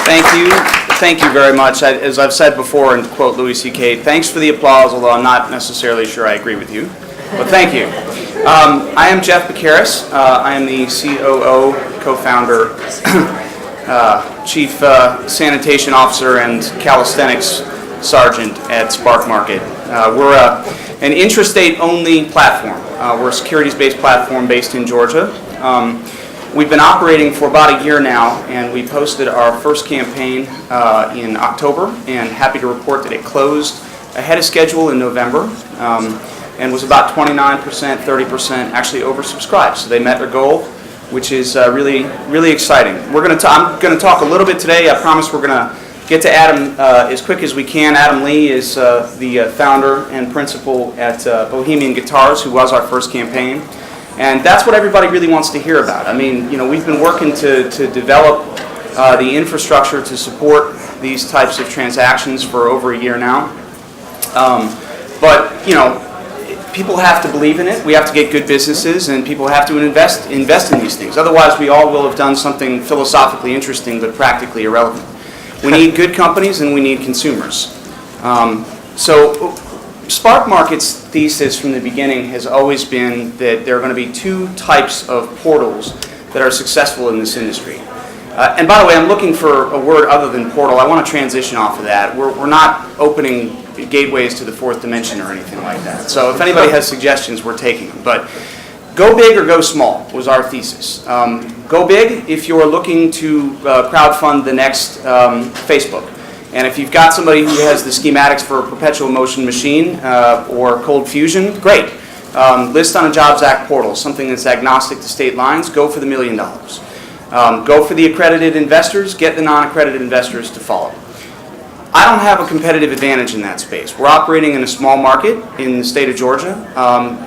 Thank you very much. As I've said before, and to quote Louis C.K., thanks for the applause, although I'm not necessarily sure I agree with you. But thank you. I am Jeff Bekiares. I am the COO, co-founder, Chief Sanitation Officer, and Calisthenics Sergeant at SparkMaret. We're an intrastate-only platform. We're a securities-based platform based in Georgia. We've been operating for about a year now, and we posted our first campaign in October, and happy to report that it closed ahead of schedule in November, and was about 29%, 30% actually oversubscribed. So they met their goal, which is really, really exciting. I'm going to talk a little bit today. I promise we're going to get to Adam as quick as we can. Adam Lee is the founder and principal at Bohemian Guitars, who was our first campaign. And that's what everybody really wants to hear about. I mean, you know, we've been working to develop the infrastructure to support these types of transactions for over a year now. But, you know, people have to believe in it. We have to get good businesses, and people have to invest in these things. Otherwise, we all will have done something philosophically interesting but practically irrelevant. We need good companies, and we need consumers. So SparkMaret's thesis from the beginning has always been that there are going to be two types of portals that are successful in this industry. And by the way, I'm looking for a word other than portal. I want to transition off of that. We're not opening gateways to the fourth dimension or anything like that. So if anybody has suggestions, we're taking them. But go big or go small was our thesis. Go big if you're looking to crowdfund the next Facebook. And if you've got somebody who has the schematics for a perpetual motion machine or cold fusion, great. List on a Jobs Act portal, something that's agnostic to state lines, go for the $1 million. Go for the accredited investors, get the non-accredited investors to follow. I don't have a competitive advantage in that space. We're operating in a small market in the state of Georgia,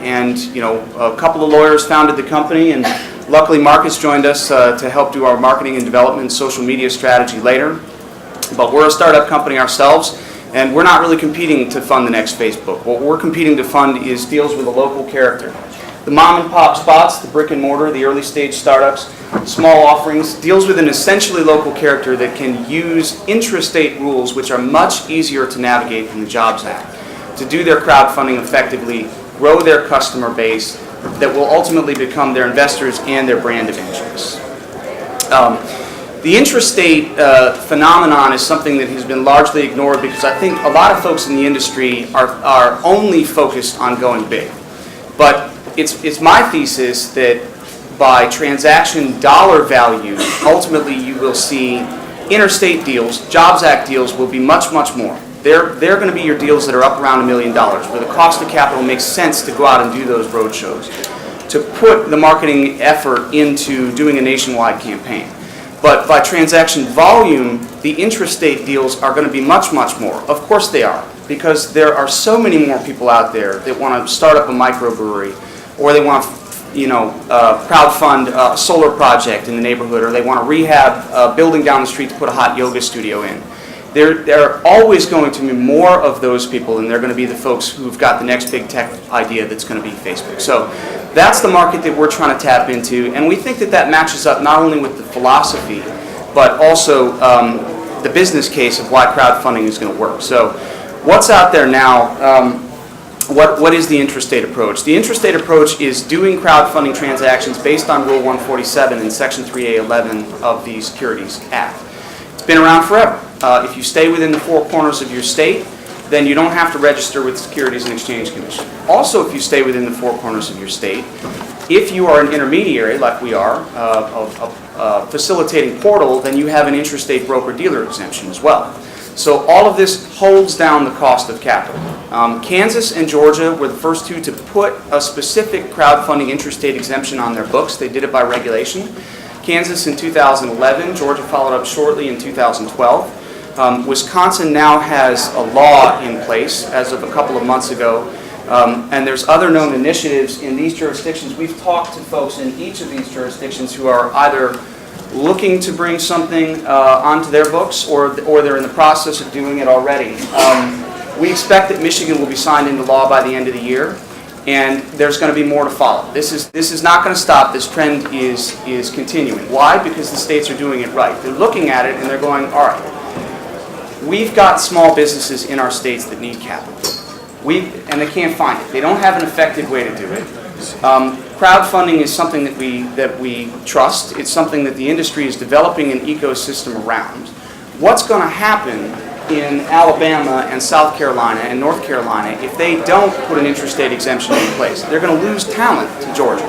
and you know, a couple of lawyers founded the company, and luckily Marcus joined us to help do our marketing and development and social media strategy later. But we're a startup company ourselves, and we're not really competing to fund the next Facebook. What we're competing to fund is deals with a local character. The mom and pop spots, the brick and mortar, the early stage startups, small offerings, deals with an essentially local character that can use intrastate rules, which are much easier to navigate than the Jobs Act, to do their crowdfunding effectively, grow their customer base that will ultimately become their investors and their brand evangelists. The intrastate phenomenon is something that has been largely ignored because I think a lot of folks in the industry are only focused on going big. But it's my thesis that by transaction dollar value, ultimately you will see interstate deals, Jobs Act deals will be much, much more. They're going to be your deals that are up around $1 million, where the cost of capital makes sense to go out and do those road shows, to put the marketing effort into doing a nationwide campaign. But by transaction volume, the intrastate deals are going to be much, much more. Of course they are, because there are so many more people out there that want to start up a microbrewery, or they want to, you know, crowdfund a solar project in the neighborhood, or they want to rehab a building down the street to put a hot yoga studio in. There are always going to be more of those people, and they're going to be the folks who've got the next big tech idea that's going to be Facebook. So that's the market that we're trying to tap into, and we think that that matches up not only with the philosophy, but also the business case of why crowdfunding is going to work. So what's out there now? What is the intrastate approach? The intrastate approach is doing crowdfunding transactions based on Rule 147 and Section 3A11 of the Securities Act. It's been around forever. If you stay within the four corners of your state, then you don't have to register with the Securities and Exchange Commission. Also, if you stay within the four corners of your state, if you are an intermediary, like we are, a facilitating portal, then you have an intrastate broker-dealer exemption as well. So all of this holds down the cost of capital. Kansas and Georgia were the first two to put a specific crowdfunding intrastate exemption on their books. They did it by regulation. Kansas in 2011, Georgia followed up shortly in 2012. Wisconsin now has a law in place as of a couple of months ago, and there's other known initiatives in these jurisdictions. We've talked to folks in each of these jurisdictions who are either looking to bring something onto their books, or they're in the process of doing it already. We expect that Michigan will be signed into law by the end of the year. And there's going to be more to follow. This is not going to stop. This trend is continuing. Why? Because the states are doing it right. They're looking at it and they're going, all right, we've got small businesses in our states that need capital. And they can't find it. They don't have an effective way to do it. Crowdfunding is something that we trust. It's something that the industry is developing an ecosystem around. What's going to happen in Alabama and South Carolina and North Carolina if they don't put an intrastate exemption in place? They're going to lose talent to Georgia.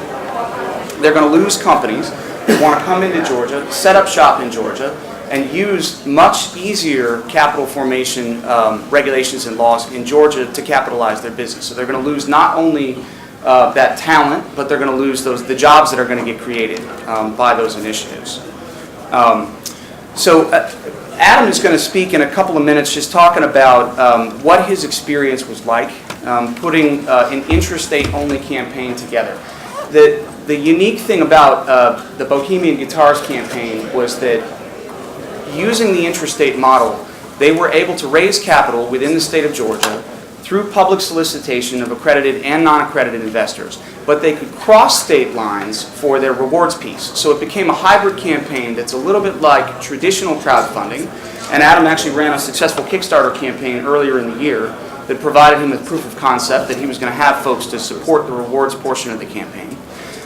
They're going to lose companies that want to come into Georgia, set up shop in Georgia, and use much easier capital formation regulations and laws in Georgia to capitalize their business. So they're going to lose not only that talent, but they're going to lose the jobs that are going to get created by those initiatives. Adam is going to speak in a couple of minutes just talking about what his experience was like putting an intrastate-only campaign together. The unique thing about the Bohemian Guitars campaign was that using the intrastate model, they were able to raise capital within the state of Georgia through public solicitation of accredited and non-accredited investors, but they could cross state lines for their rewards piece. So it became a hybrid campaign that's a little bit like traditional crowdfunding, and Adam actually ran a successful Kickstarter campaign earlier in the year that provided him with proof of concept that he was going to have folks to support the rewards portion of the campaign.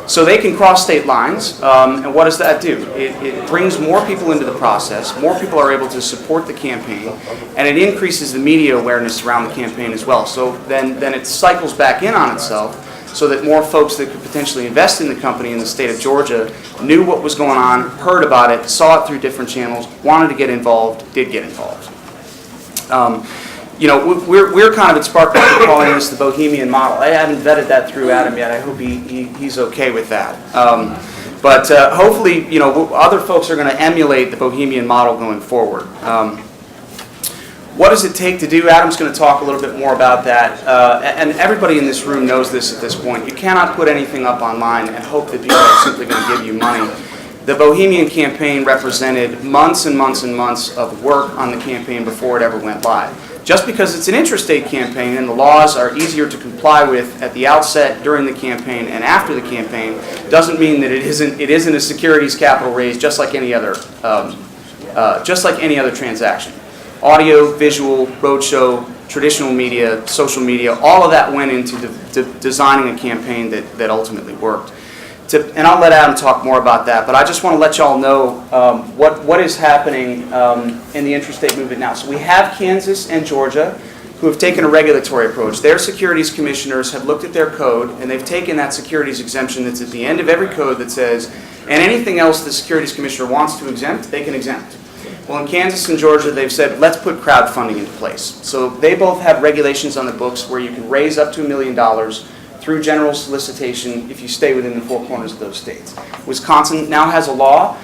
So they can cross state lines, and what does that do? It brings more people into the process, more people are able to support the campaign, and it increases the media awareness around the campaign as well. So then it cycles back in on itself so that more folks that could potentially invest in the company in the state of Georgia knew what was going on, heard about it, saw it through different channels, wanted to get involved, did get involved. We're kind of at SparkMaret calling this the Bohemian model. I haven't vetted that through Adam yet. I hope he's okay with that. But hopefully, other folks are going to emulate the Bohemian model going forward. What does it take to do? Adam's going to talk a little bit more about that. And everybody in this room knows this at this point. You cannot put anything up online and hope that people are simply going to give you money. The Bohemian campaign represented months and months and months of work on the campaign before it ever went live. Just because it's an intrastate campaign and the laws are easier to comply with at the outset, during the campaign, and after the campaign, doesn't mean that it isn't a securities capital raise just like any other transaction. Audio, visual, roadshow, traditional media, social media, all of that went into designing a campaign that ultimately worked. And I'll let Adam talk more about that, but I just want to let y'all know what is happening in the intrastate movement now. So we have Kansas and Georgia who have taken a regulatory approach. Their securities commissioners have looked at their code, and they've taken that securities exemption that's at the end of every code that says, and anything else the securities commissioner wants to exempt, they can exempt. Well, in Kansas and Georgia, they've said, let's put crowdfunding into place. So they both have regulations on the books where you can raise up to $1 million through general solicitation if you stay within the four corners of those states. Wisconsin now has a law.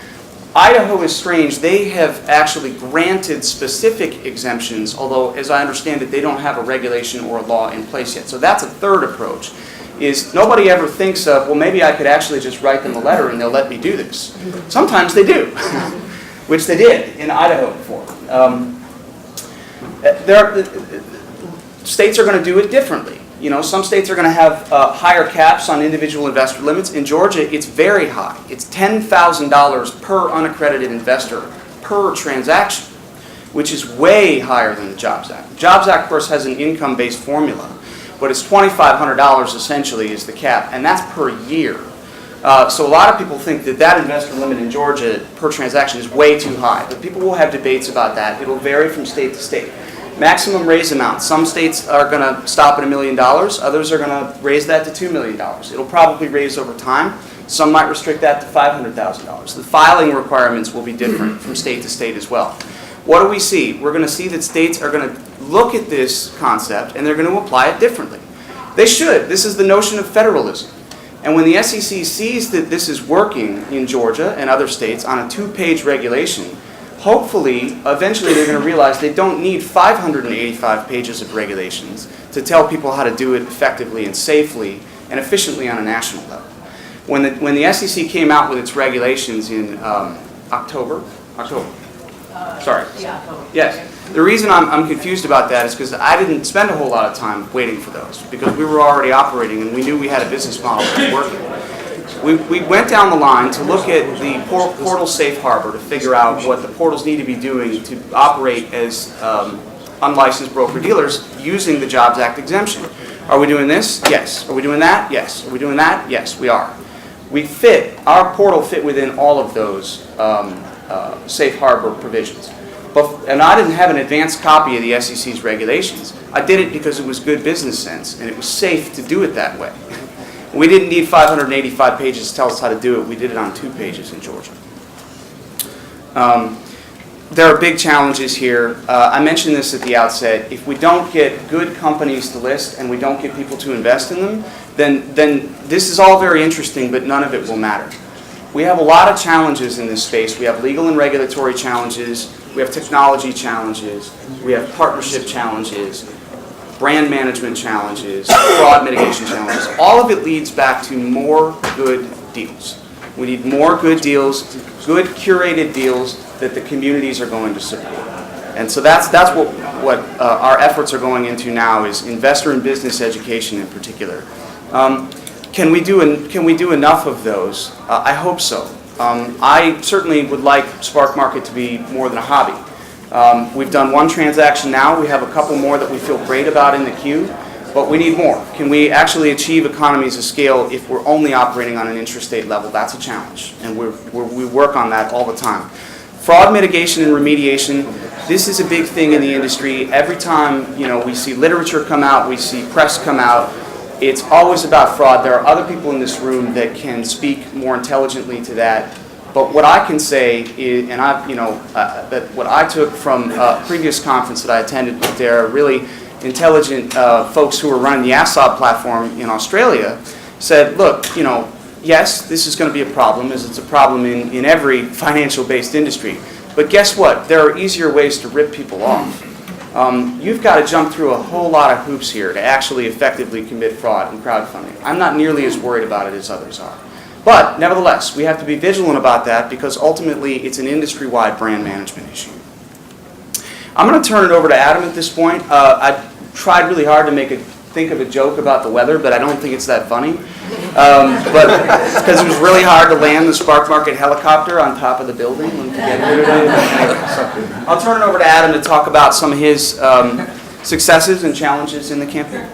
Idaho is strange. They have actually granted specific exemptions, although, as I understand it, they don't have a regulation or a law in place yet. So that's a third approach, is nobody ever thinks of, well, maybe I could actually just write them a letter and they'll let me do this. Sometimes they do, which they did in Idaho before. States are going to do it differently. Some states are going to have higher caps on individual investor limits. In Georgia, it's very high. It's $10,000 per unaccredited investor per transaction, which is way higher than the Jobs Act. The Jobs Act, of course, has an income-based formula, but it's $2,500 essentially is the cap, and that's per year. So a lot of people think that investor limit in Georgia per transaction is way too high, but people will have debates about that. It'll vary from state to state. Maximum raise amount. Some states are going to stop at $1 million. Others are going to raise that to $2 million. It'll probably raise over time. Some might restrict that to $500,000. The filing requirements will be different from state to state as well. What do we see? We're going to see that states are going to look at this concept and they're going to apply it differently. They should. This is the notion of federalism. And when the SEC sees that this is working in Georgia and other states on a 2-page regulation, hopefully, eventually they're going to realize they don't need 585 pages of regulations to tell people how to do it effectively and safely and efficiently on a national level. When the SEC came out with its regulations in October, Sorry. Yes. The reason I'm confused about that is because I didn't spend a whole lot of time waiting for those, because we were already operating and we knew we had a business model that was working. We went down the line to look at the portal safe harbor to figure out what the portals need to be doing to operate as unlicensed broker-dealers using the Jobs Act exemption. Are we doing this? Yes. Are we doing that? Yes. Are we doing that? Yes, we are. Our portal fit within all of those safe harbor provisions. And I didn't have an advanced copy of the SEC's regulations. I did it because it was good business sense and it was safe to do it that way. We didn't need 585 pages to tell us how to do it. We did it on 2 pages in Georgia. There are big challenges here. I mentioned this at the outset. If we don't get good companies to list and we don't get people to invest in them, then this is all very interesting, but none of it will matter. We have a lot of challenges in this space. We have legal and regulatory challenges. We have technology challenges. We have partnership challenges, brand management challenges, fraud mitigation challenges. All of it leads back to more good deals. We need more good deals, good curated deals that the communities are going to support. And so that's what our efforts are going into now, is investor and business education in particular. Can we do enough of those? I hope so. I certainly would like SparkMaret to be more than a hobby. We've done 1 transaction now. We have a couple more that we feel great about in the queue, but we need more. Can we actually achieve economies of scale if we're only operating on an intrastate level? That's a challenge, and we work on that all the time. Fraud mitigation and remediation, this is a big thing in the industry. Every time we see literature come out, we see press come out, it's always about fraud. There are other people in this room that can speak more intelligently to that. But what I can say is, and that what I took from a previous conference that I attended with their really intelligent folks who were running the ASOB platform in Australia, said, look, yes, this is going to be a problem, as it's a problem in every financial-based industry. But guess what? There are easier ways to rip people off. You've got to jump through a whole lot of hoops here to actually effectively commit fraud in crowdfunding. I'm not nearly as worried about it as others are. But nevertheless, we have to be vigilant about that, because ultimately it's an industry-wide brand management issue. I'm going to turn it over to Adam at this point. I tried really hard to think of a joke about the weather, but I don't think it's that funny. But because it was really hard to land the SparkMaret helicopter on top of the building when we get here today. So I'll turn it over to Adam to talk about some of his successes and challenges in the campaign.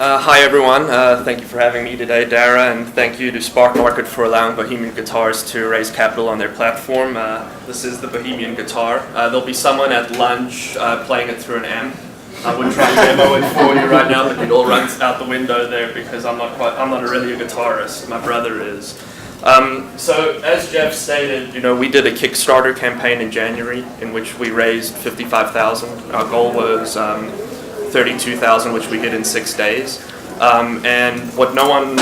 Hi everyone, thank you for having me today, Dara, and thank you to SparkMaret for allowing Bohemian guitars to raise capital on their platform. This is the Bohemian guitar. There'll be someone at lunch playing it through an amp. I would try to demo it for you right now, but it all runs out the window there because I'm not really a guitarist. My brother is. So as Jeff stated, we did a Kickstarter campaign in January in which we raised $55,000. Our goal was $32,000, which we did in 6 days. And what no one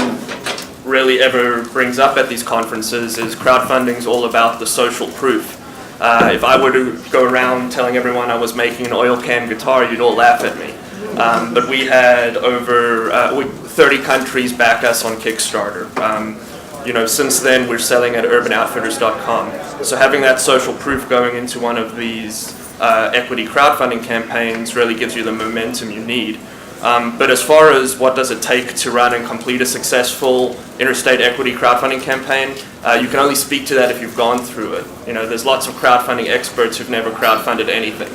really ever brings up at these conferences is crowdfunding is all about the social proof. If I were to go around telling everyone I was making an oil can guitar, you'd all laugh at me. But we had over 30 countries back us on Kickstarter. Since then we're selling at urbanoutfitters.com. So having that social proof going into one of these equity crowdfunding campaigns really gives you the momentum you need. But as far as what does it take to run and complete a successful interstate equity crowdfunding campaign, you can only speak to that if you've gone through it. There's lots of crowdfunding experts who've never crowdfunded anything.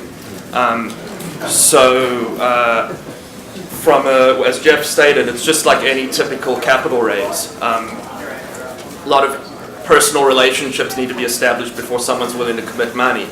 As Jeff stated, it's just like any typical capital raise. A lot of personal relationships need to be established before someone's willing to commit money.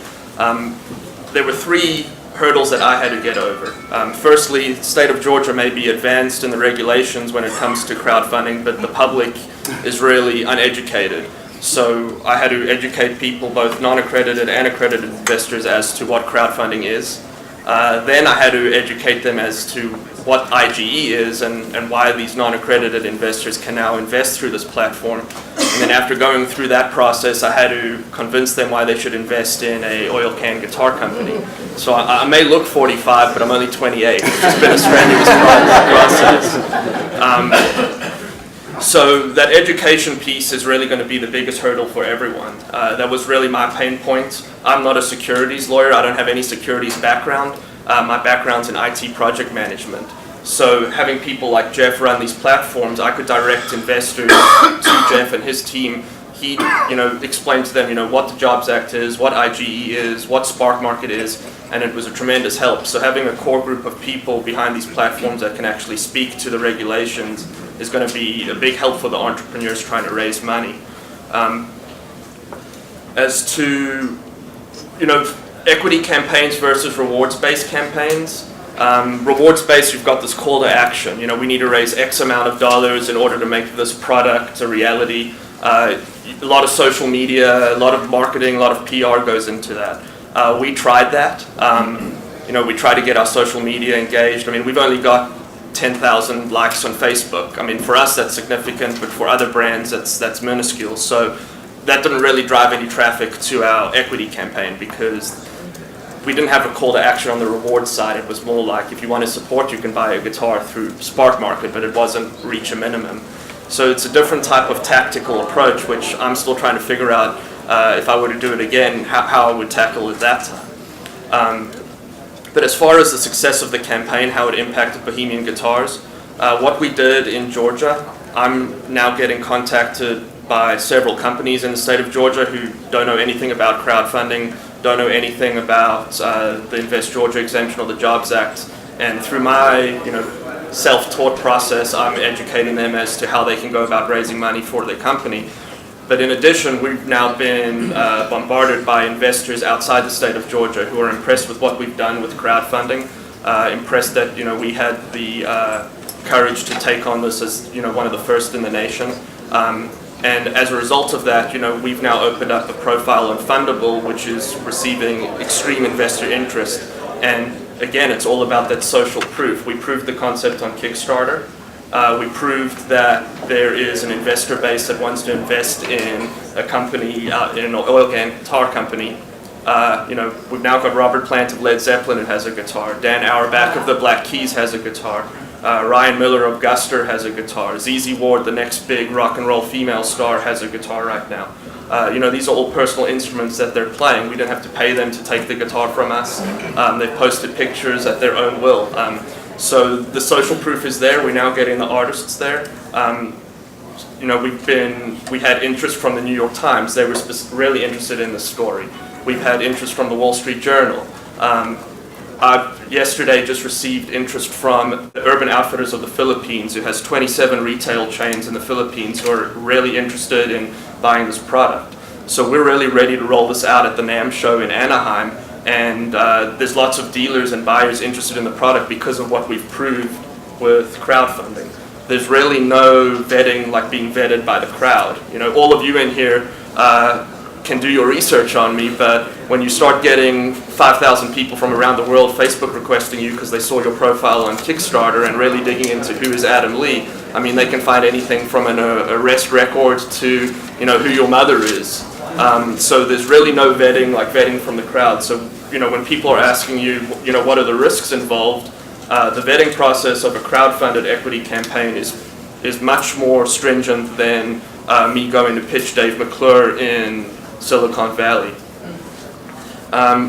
There were 3 hurdles that I had to get over. Firstly, the state of Georgia may be advanced in the regulations when it comes to crowdfunding, but the public is really uneducated. So I had to educate people, both non-accredited and accredited investors, as to what crowdfunding is. Then I had to educate them as to what IGE is and why these non-accredited investors can now invest through this platform. And then after going through that process, I had to convince them why they should invest in a oil can guitar company. So I may look 45, but I'm only 28. It's just been a strenuous process. So that education piece is really going to be the biggest hurdle for everyone. That was really my pain point. I'm not a securities lawyer. I don't have any securities background. My background's in IT project management. So having people like Jeff run these platforms, I could direct investors to Jeff and his team. He, explained to them, what the Jobs Act is, what IGE is, what SparkMaret is, and it was a tremendous help. So having a core group of people behind these platforms that can actually speak to the regulations is going to be a big help for the entrepreneurs trying to raise money. As to, equity campaigns versus rewards-based campaigns. Rewards-based, you've got this call to action. We need to raise X amount of dollars in order to make this product a reality. A lot of social media, a lot of marketing, a lot of PR goes into that. We tried that. We tried to get our social media engaged. We've only got 10,000 likes on Facebook. For us that's significant, but for other brands that's minuscule. So that didn't really drive any traffic to our equity campaign because we didn't have a call to action on the reward side. It was more like, if you want to support, you can buy a guitar through SparkMaret, but it wasn't reach a minimum. So it's a different type of tactical approach, which I'm still trying to figure out if I were to do it again, how I would tackle it that time. But as far as the success of the campaign, how it impacted Bohemian Guitars, what we did in Georgia, I'm now getting contacted by several companies in the state of Georgia who don't know anything about crowdfunding, don't know anything about the Invest Georgia exemption or the Jobs Act, and through my self-taught process, I'm educating them as to how they can go about raising money for their company. But in addition, we've now been bombarded by investors outside the state of Georgia who are impressed with what we've done with crowdfunding, impressed that we had the courage to take on this as one of the first in the nation. And as a result of that, we've now opened up a profile on Fundable, which is receiving extreme investor interest. And again, it's all about that social proof. We proved the concept on Kickstarter. We proved that there is an investor base that wants to invest in a company, in an oil and guitar company. We've now got Robert Plant of Led Zeppelin who has a guitar. Dan Auerbach of the Black Keys has a guitar. Ryan Miller of Guster has a guitar. ZZ Ward, the next big rock and roll female star, has a guitar right now. These are all personal instruments that they're playing. We didn't have to pay them to take the guitar from us. They've posted pictures at their own will. So the social proof is there. We're now getting the artists there. We had interest from the New York Times. They were really interested in the story. We've had interest from the Wall Street Journal. I've yesterday just received interest from the Urban Outfitters of the Philippines, who has 27 retail chains in the Philippines who are really interested in buying this product. So we're really ready to roll this out at the NAMM show in Anaheim, and there's lots of dealers and buyers interested in the product because of what we've proved with crowdfunding. There's really no vetting like being vetted by the crowd. All of you in here can do your research on me, but when you start getting 5,000 people from around the world Facebook requesting you because they saw your profile on Kickstarter and really digging into who is Adam Lee, they can find anything from an arrest record to who your mother is. So there's really no vetting from the crowd. So when people are asking you, what are the risks involved, the vetting process of a crowdfunded equity campaign is much more stringent than me going to pitch Dave McClure in Silicon Valley.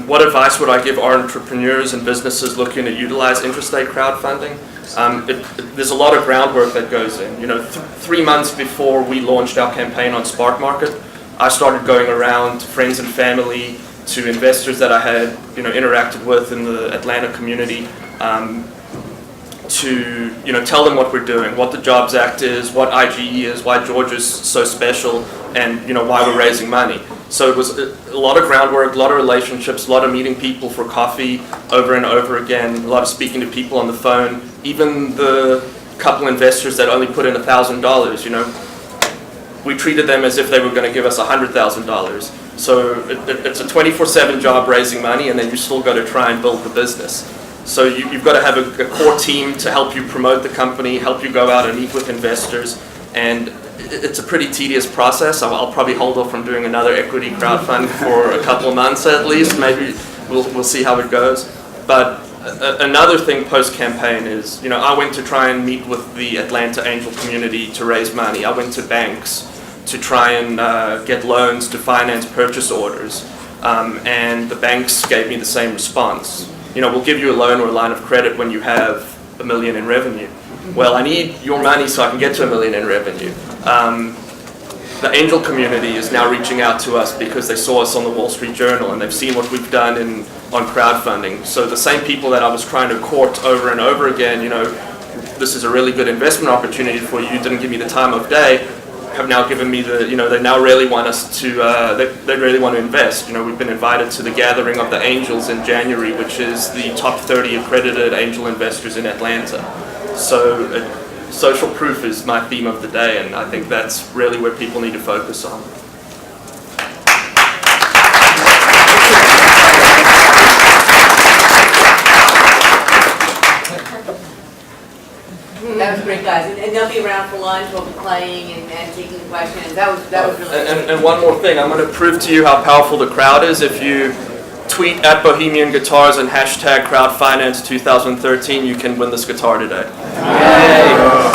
What advice would I give entrepreneurs and businesses looking to utilize Intrastate crowdfunding? There's a lot of groundwork that goes in. 3 months before we launched our campaign on SparkMaret, I started going around to friends and family, to investors that I had interacted with in the Atlanta community, to tell them what we're doing, what the Jobs Act is, what IGE is, why Georgia's so special, and why we're raising money. So it was a lot of groundwork, a lot of relationships, a lot of meeting people for coffee over and over again, a lot of speaking to people on the phone, even the couple investors that only put in $1,000, we treated them as if they were going to give us $100,000. So it's a 24/7 job raising money, and then you still got to try and build the business. So you've got to have a core team to help you promote the company, help you go out and meet with investors, and it's a pretty tedious process. I'll probably hold off from doing another equity crowdfund for a couple of months at least. Maybe we'll see how it goes. But Another thing post-campaign is, I went to try and meet with the Atlanta angel community to raise money. I went to banks to try and get loans to finance purchase orders. And the banks gave me the same response. We'll give you a loan or a line of credit when you have $1 million in revenue. Well, I need your money so I can get to $1 million in revenue. The angel community is now reaching out to us because they saw us on the Wall Street Journal and they've seen what we've done on crowdfunding. So the same people that I was trying to court over and over again, this is a really good investment opportunity for you, didn't give me the time of day, have now given me they now really want us to, they really want to invest. We've been invited to the gathering of the angels in January, which is the top 30 accredited angel investors in Atlanta. So social proof is my theme of the day, and I think that's really where people need to focus on. That was great, guys. And they'll be around for lunch. We'll be playing and taking questions. That was really and one more thing. I'm going to prove to you how powerful the crowd is. If you tweet at Bohemian Guitars and hashtag Crowdfinance 2013, you can win this guitar today. Yay.